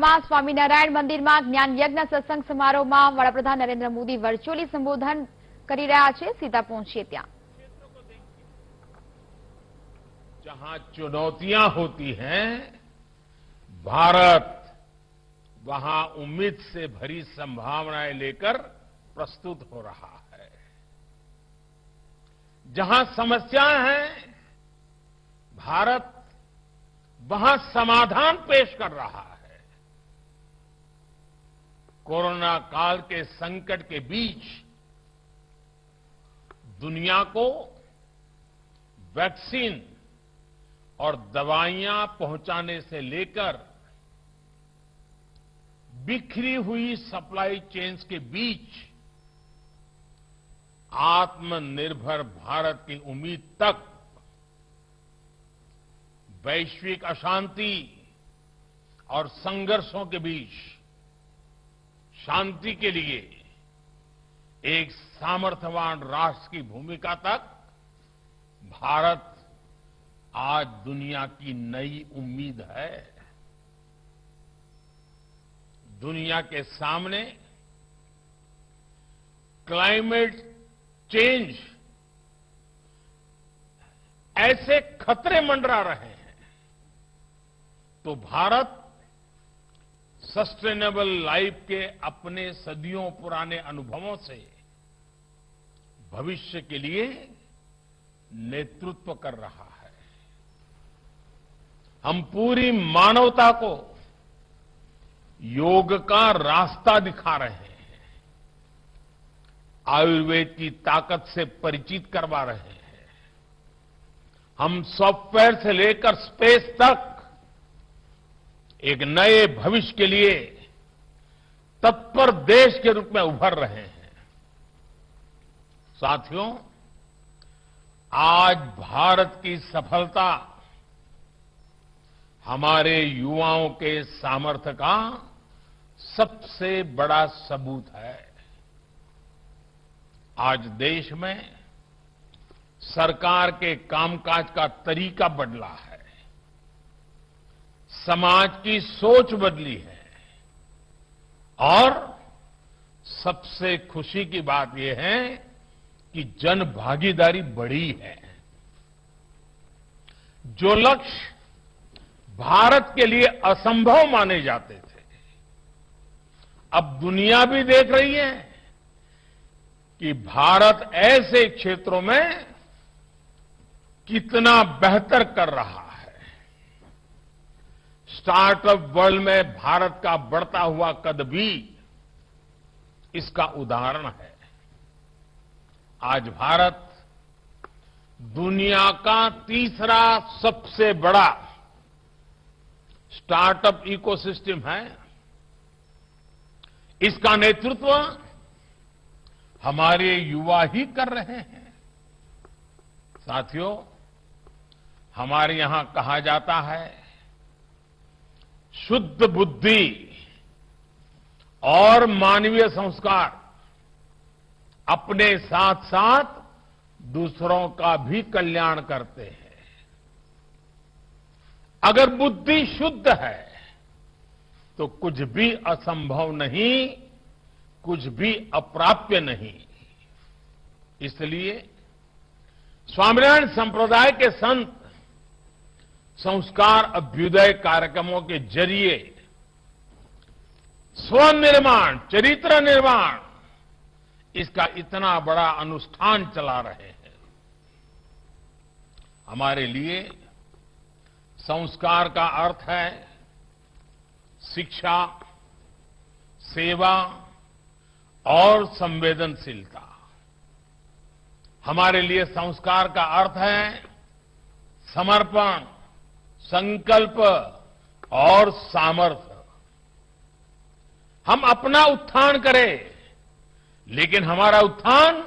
વડોદરામાં સ્વામિનારાયણ મંદિરમાં જ્ઞાન યજ્ઞ સત્સંગ સમારોહમાં વડાપ્રધાન નરેન્દ્ર મોદી વર્ચ્યુઅલી સંબોધન કરી રહ્યા છે। સીધા પહોંચીએ ત્યાં। जहां चुनौतियां होती हैं, भारत वहां उम्मीद से भरी संभावनाएं लेकर प्रस्तुत हो रहा है। जहां समस्याएं हैं, भारत वहां समाधान पेश कर रहा है। कोरोना काल के संकट के बीच दुनिया को वैक्सीन और दवाइयां पहुंचाने से लेकर बिखरी हुई सप्लाई चेन्स के बीच आत्मनिर्भर भारत की उम्मीद तक वैश्विक अशांति और संघर्षों के बीच शांति के लिए एक सामर्थ्यवान राष्ट्र की भूमिका तक भारत आज दुनिया की नई उम्मीद है। दुनिया के सामने क्लाइमेट चेंज ऐसे खतरे मंडरा रहे हैं, तो भारत सस्टेनेबल लाइफ के अपने सदियों पुराने अनुभवों से भविष्य के लिए नेतृत्व कर रहा है। हम पूरी मानवता को योग का रास्ता दिखा रहे हैं, आयुर्वेद की ताकत से परिचित करवा रहे हैं। हम सॉफ्टवेयर से लेकर स्पेस तक एक नए भविष्य के लिए तत्पर देश के रूप में उभर रहे हैं। साथियों, आज भारत की सफलता हमारे युवाओं के सामर्थ्य का सबसे बड़ा सबूत है। आज देश में सरकार के कामकाज का तरीका बदला है, समाज की सोच बदली है और सबसे खुशी की बात यह है कि जन भागीदारी बढ़ी है। जो लक्ष्य भारत के लिए असंभव माने जाते थे, अब दुनिया भी देख रही है कि भारत ऐसे क्षेत्रों में कितना बेहतर कर रहा है। स्टार्टअप वर्ल्ड में भारत का बढ़ता हुआ कद भी इसका उदाहरण है। आज भारत दुनिया का तीसरा सबसे बड़ा स्टार्टअप इकोसिस्टम है। इसका नेतृत्व हमारे युवा ही कर रहे हैं। साथियों, हमारे यहां कहा जाता है, शुद्ध बुद्धि और मानवीय संस्कार अपने साथ साथ दूसरों का भी कल्याण करते हैं। अगर बुद्धि शुद्ध है तो कुछ भी असंभव नहीं, कुछ भी अप्राप्य नहीं। इसलिए स्वामिनारायण संप्रदाय के संत संस्कार अभ्युदय कार्यक्रमों के जरिए स्वनिर्माण, चरित्र निर्माण, इसका इतना बड़ा अनुष्ठान चला रहे हैं। हमारे लिए संस्कार का अर्थ है शिक्षा, सेवा और संवेदनशीलता। हमारे लिए संस्कार का अर्थ है समर्पण, संकल्प और सामर्थ्य। हम अपना उत्थान करें, लेकिन हमारा उत्थान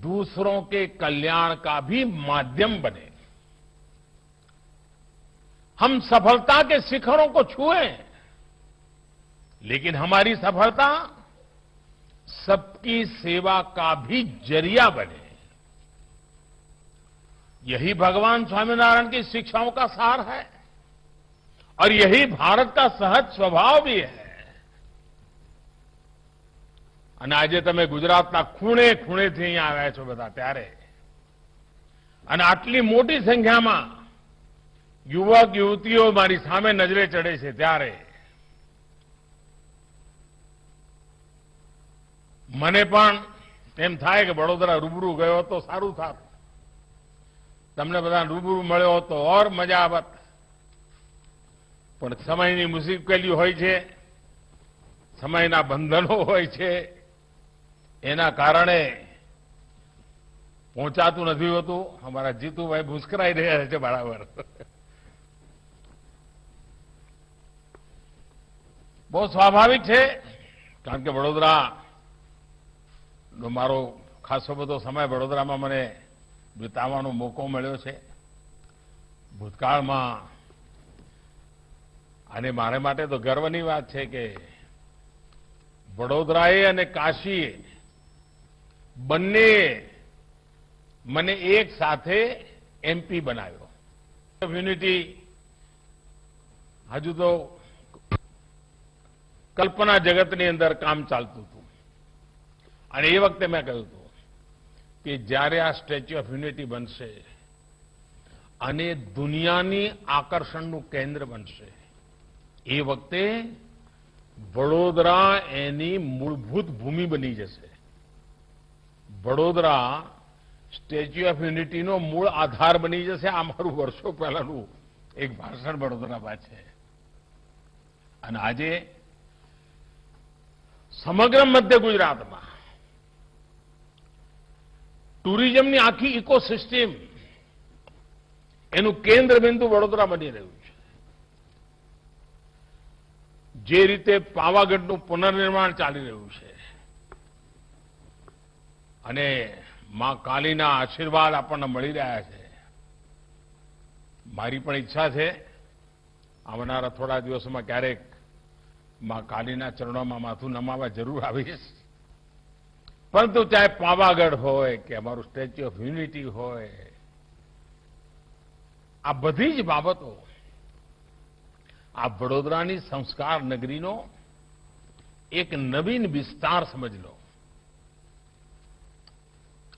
दूसरों के कल्याण का भी माध्यम बने। हम सफलता के शिखरों को छुएं, लेकिन हमारी सफलता सबकी सेवा का भी जरिया बने। यही भगवान स्वामीनारायण की शिक्षाओं का सार है और यही भारत का सहज स्वभाव भी है। અને આજે તમે ગુજરાતના ખૂણે ખૂણેથી અહીંયા આવ્યા છો બધા ત્યારે અને આટલી મોટી સંખ્યામાં યુવક યુવતીઓ મારી સામે નજરે ચડે છે ત્યારે મને પણ એમ થાય કે વડોદરા રૂબરૂ ગયો તો સારું થાત, તમને બધા રૂબરૂ મળ્યો તો ઓર મજા આવત, પણ સમયની મુશ્કેલીઓ હોય છે, સમયના બંધનો હોય છે, એના કારણે પહોંચાતું નથી હોતું। અમારા જીતુભાઈ ભૂસકરાઈ રહ્યા છે બરાબર। બહુ સ્વાભાવિક છે, કારણ કે વડોદરાનો મારો ખાસો બધો સમય વડોદરામાં મને વિતાવવાનો મોકો મળ્યો છે ભૂતકાળમાં। અને મારે માટે તો ગર્વની વાત છે કે વડોદરાએ અને કાશીએ બંને મને એક સાથે એમપી બનાવ્યો। યુનિટી હજુ તો કલ્પના જગતની અંદર કામ ચાલતું હતું અને એ વખતે મેં કહ્યું હતું કે જ્યારે આ સ્ટેચ્યુ ઓફ યુનિટી બનશે અને દુનિયાની આકર્ષણનું કેન્દ્ર બનશે એ વખતે વડોદરા એની મૂળભૂત ભૂમિ બની જશે। વડોદરા સ્ટેચ્યુ ઓફ યુનિટીનો મૂળ આધાર બની જશે। આ મારું વર્ષો પહેલાનું એક ભાષણ વડોદરામાં છે અને આજે સમગ્ર મધ્ય ગુજરાતમાં ટુરિઝમની આખી ઇકોસિસ્ટમ એનું કેન્દ્ર બિંદુ વડોદરા બની રહ્યું છે। જે રીતે પાવાગઢનું પુનર્નિર્માણ ચાલી રહ્યું છે અને માં કાલીના આશીર્વાદ આપણને મળી રહ્યા છે, મારી પણ ઈચ્છા છે આવનારા થોડા દિવસોમાં ક્યારેક માં કાલીના ચરણોમાં માથું નમાવા જરૂર આવીશ। પરંતુ ચાહે પાવાગઢ હોય કે અમારું સ્ટેચ્યુ ઓફ યુનિટી હોય, આ બધી જ બાબતો આ વડોદરાની સંસ્કાર નગરીનો એક નવીન વિસ્તાર સમજ લો।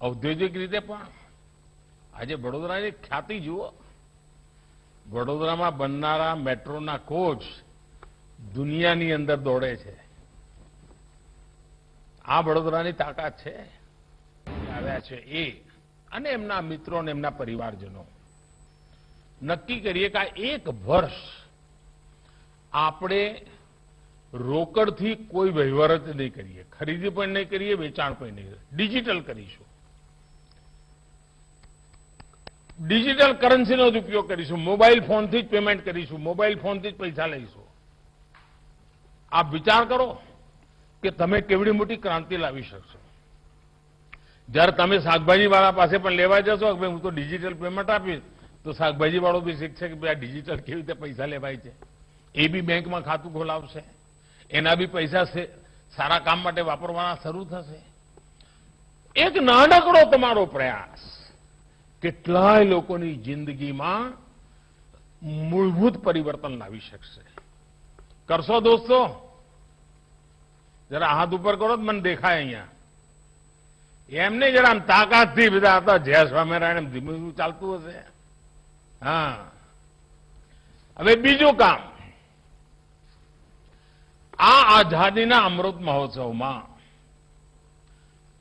ઔદ્યોગિક રીતે પણ આજે વડોદરાની ખ્યાતિ જુઓ। વડોદરામાં બનનારા મેટ્રોના કોચ દુનિયાની અંદર દોડે છે। આ વડોદરાની તાકાત છે। આવ્યા છે એ અને એમના મિત્રો અને એમના પરિવારજનો નક્કી કરીએ કે આ એક વર્ષ આપણે રોકડથી કોઈ વહીવટ જ નહીં કરીએ, ખરીદી પણ નહીં કરીએ, વેચાણ પણ નહીં કરીએ, ડિજિટલ કરીશું। ડિજિટલ કરન્સીનો જ ઉપયોગ કરીશું, મોબાઈલ ફોનથી જ પેમેન્ટ કરીશું, મોબાઈલ ફોનથી જ પૈસા લઈશું। આપ વિચાર કરો કે તમે કેવડી મોટી ક્રાંતિ લાવી શકશો। જ્યારે તમે શાકભાજીવાળા પાસે પણ લેવા જશો કે ભાઈ હું તો ડિજિટલ પેમેન્ટ આપીશ, તો શાકભાજીવાળો બી શીખશે કે ભાઈ આ ડિજિટલ કેવી રીતે પૈસા લેવાય છે। એ બી બેંકમાં ખાતું ખોલાવશે, એના બી પૈસા સારા કામ માટે વાપરવાના શરૂ થશે। એક નાનકડો તમારો પ્રયાસ કેટલાય લોકોની જિંદગીમાં મૂળભૂત પરિવર્તન લાવી શકશે। કરશો દોસ્તો? જરા હાથ ઉપર કરો તો મને દેખાય અહીંયા। એમને જરા આમ તાકાતથી બધા હતા જય સ્વામિનારાયણ ધીમું ધીમું ચાલતું હશે। હા, હવે બીજું કામ, આ આઝાદીના અમૃત મહોત્સવમાં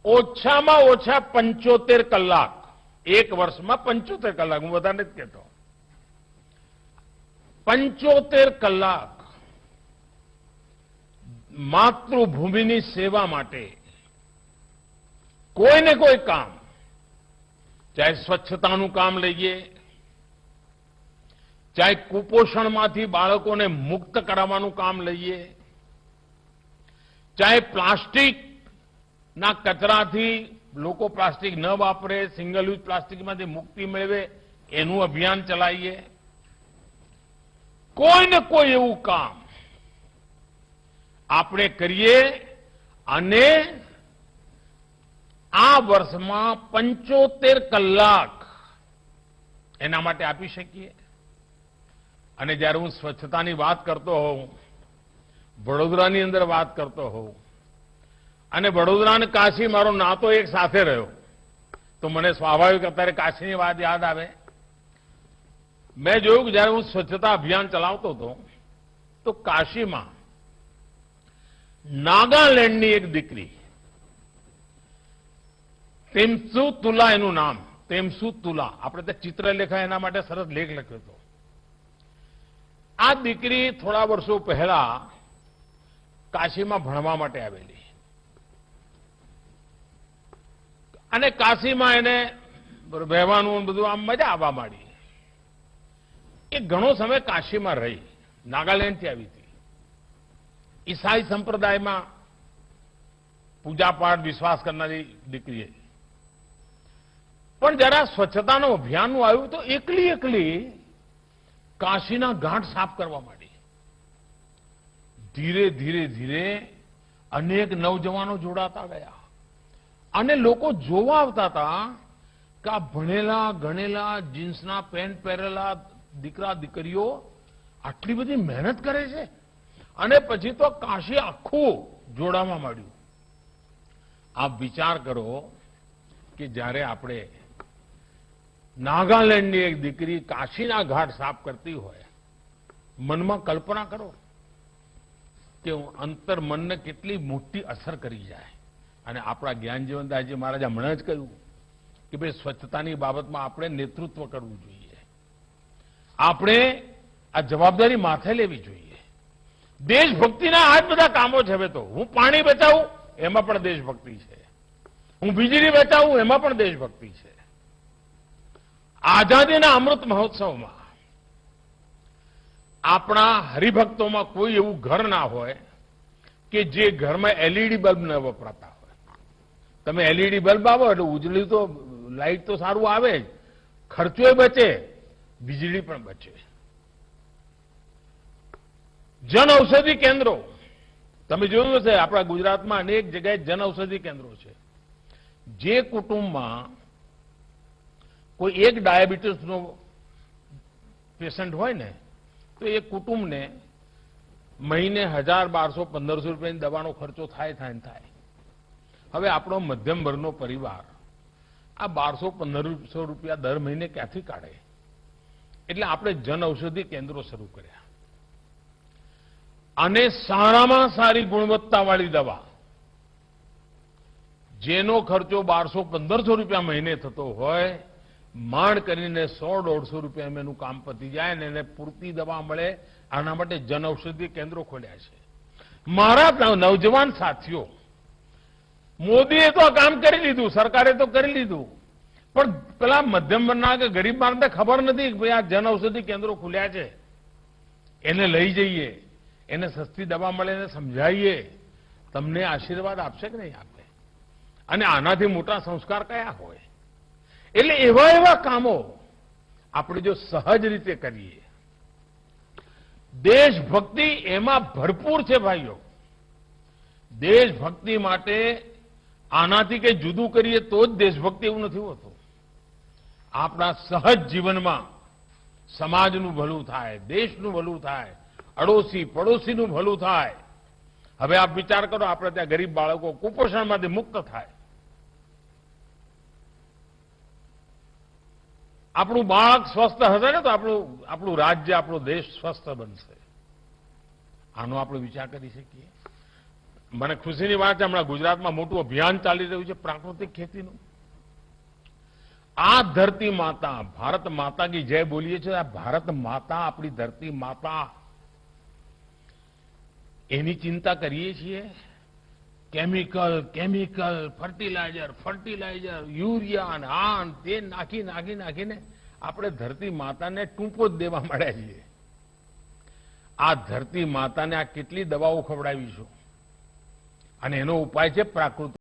ઓછામાં ઓછા 75 કલાક, એક વર્ષમાં 75 કલાક, હું વધારે નથી કહેતો, 75 કલાક માતૃભૂમિની સેવા માટે કોઈ ને કોઈ કામ, ચાહે સ્વચ્છતાનું કામ લઈએ, ચાહે કુપોષણમાંથી બાળકોને મુક્ત કરાવવાનું કામ લઈએ, ચાહે પ્લાસ્ટિકના કચરાથી લોકો પ્લાસ્ટિક ન વાપરે, સિંગલ યુઝ પ્લાસ્ટિકમાંથી મુક્તિ મેળવે એનું અભિયાન ચલાવીએ, કોઈ ને કોઈ એવું કામ આપણે કરીએ અને આ વર્ષમાં 75 કલાક એના માટે આપી શકીએ। અને જ્યારે હું સ્વચ્છતાની વાત કરતો હોઉં, વડોદરાની અંદર વાત કરતો હોઉં અને વડોદરા અને કાશી મારો નાતો એક સાથે રહ્યો, તો મને સ્વાભાવિક અત્યારે કાશીની વાત યાદ આવે. મેં જોયું કે જ્યારે હું સ્વચ્છતા અભિયાન ચલાવતો હતો તો કાશીમાં નાગાલેન્ડની એક દીકરી, તેમસુ તુલા એનું નામ, તેમસુ તુલા, આપણે ત્યાં ચિત્રલેખા એના માટે સરસ લેખ લખ્યો હતો. આ દીકરી થોડા વર્ષો પહેલા કાશીમાં ભણવા માટે આવેલી અને કાશીમાં એને રહેવાનું બધું આમ મજા આવવા માંડી. એ ઘણો સમય કાશીમાં રહી, નાગાલેન્ડથી આવી હતી. ઈસાઈ સંપ્રદાયમાં પૂજાપાઠ વિશ્વાસ કરનારી દીકરી હતી. પણ જરા સ્વચ્છતાનું અભિયાનનું આવ્યું તો એકલી એકલી કાશીના ઘાટ સાફ કરવા માંડી. ધીરે ધીરે ધીરે અનેક નવજવાનો જોડાતા ગયા અને લોકો જોવા આવતા હતા કે આ ભણેલા ગણેલા જીન્સના પેન્ટ પહેરેલા દીકરા દીકરીઓ આટલી બધી મહેનત કરે છે. અને પછી તો કાશી આખું જોડાવા માંડ્યું. આપ વિચાર કરો કે જ્યારે આપણે નાગાલેન્ડની એક દીકરી કાશીના ઘાટ સાફ કરતી હોય, મનમાં કલ્પના કરો કે અંતર મનને કેટલી મોટી અસર કરી જાય. અને આપણા જ્ઞાનજીવનદાસજી મહારાજે હમણાં જ કહ્યું કે ભાઈ સ્વચ્છતાની બાબતમાં આપણે નેતૃત્વ કરવું જોઈએ, આપણે આ જવાબદારી માથે લેવી જોઈએ. દેશભક્તિના આ જ બધા કામો છે. હવે તો હું પાણી બચાવું એમાં પણ દેશભક્તિ છે, હું વીજળી બચાવું એમાં પણ દેશભક્તિ છે. આઝાદીના અમૃત મહોત્સવમાં આપણા હરિભક્તોમાં કોઈ એવું ઘર ના હોય કે જે ઘરમાં એલઈડી બલ્બ ન વપરાતા હોય. તમે એલઈડી બલ્બ આવો એટલે ઉજળી તો લાઈટ તો સારું આવે જ, ખર્ચોય બચે, વીજળી પણ બચે. જન ઔષધિ કેન્દ્રો તમે જોયું હશે, આપણા ગુજરાતમાં અનેક જગ્યાએ જન ઔષધિ કેન્દ્રો છે. જે કુટુંબમાં કોઈ એક ડાયાબિટીસનો પેશન્ટ હોય ને, તો એ કુટુંબને મહિને 1000, 1200, 1500 રૂપિયાની દવાનો ખર્ચો થાય. હવે આપણો મધ્યમ વર્ગનો પરિવાર આ 1200-1500 રૂપિયા દર મહિને ક્યાંથી કાઢે? એટલે આપણે જન ઔષધિ કેન્દ્રો શરૂ કર્યા અને સારામાં સારી ગુણવત્તાવાળી દવા, જેનો ખર્ચો 1200-1500 રૂપિયા મહિને થતો હોય, માંડ કરીને 100-150 રૂપિયામાં એનું કામ પતી જાય અને એને પૂરતી દવા મળે. આના માટે જન ઔષધિ કેન્દ્રો ખોલ્યા છે. મારા નવજવાન સાથીઓ, મોદીએ તો આ કામ કરી લીધું, સરકારે તો કરી લીધું, પણ પેલા મધ્યમ વર્ગના કે ગરીબ માણસને ખબર નથી કે ભાઈ આ જન ઔષધિ કેન્દ્રો ખુલ્યા છે, એને લઈ જઈએ, એને સસ્તી દવા મળે, એને સમજાવીએ. તમને આશીર્વાદ આપશે કે નહીં આપે? અને આનાથી મોટા સંસ્કાર કયા હોય? એટલે એવા કામો આપણે જો સહજ રીતે કરીએ, દેશભક્તિ એમાં ભરપૂર છે ભાઈઓ. દેશભક્તિ માટે આનાથી કંઈ જુદું કરીએ તો જ દેશભક્તિ, એવું નથી હોતું. આપણા સહજ જીવનમાં સમાજનું ભલું થાય, દેશનું ભલું થાય, અડોશી પડોશીનું ભલું થાય. હવે આપ વિચાર કરો, આપણે ત્યાં ગરીબ બાળકો કુપોષણમાંથી મુક્ત થાય, આપણું બાળક સ્વસ્થ હશે ને તો આપણું રાજ્ય, આપણો દેશ સ્વસ્થ બનશે. આનો આપણે વિચાર કરી શકીએ. મને ખુશીની વાત છે, હમણાં ગુજરાતમાં મોટું અભિયાન ચાલી રહ્યું છે પ્રાકૃતિક ખેતીનું. આ ધરતી માતા, ભારત માતા કી જય બોલીએ છીએ. આ ભારત માતા, આપણી ધરતી માતા, એની ચિંતા કરીએ છીએ. કેમિકલ ફર્ટિલાઇઝર યુરિયા અને આ તે નાખીને આપણે ધરતી માતાને ટૂંપો જ દેવા માંડ્યા છીએ. આ ધરતી માતાને આ કેટલી દવાઓ ખવડાવીશું, અને એનો ઉપાય છે પ્રાકૃતિક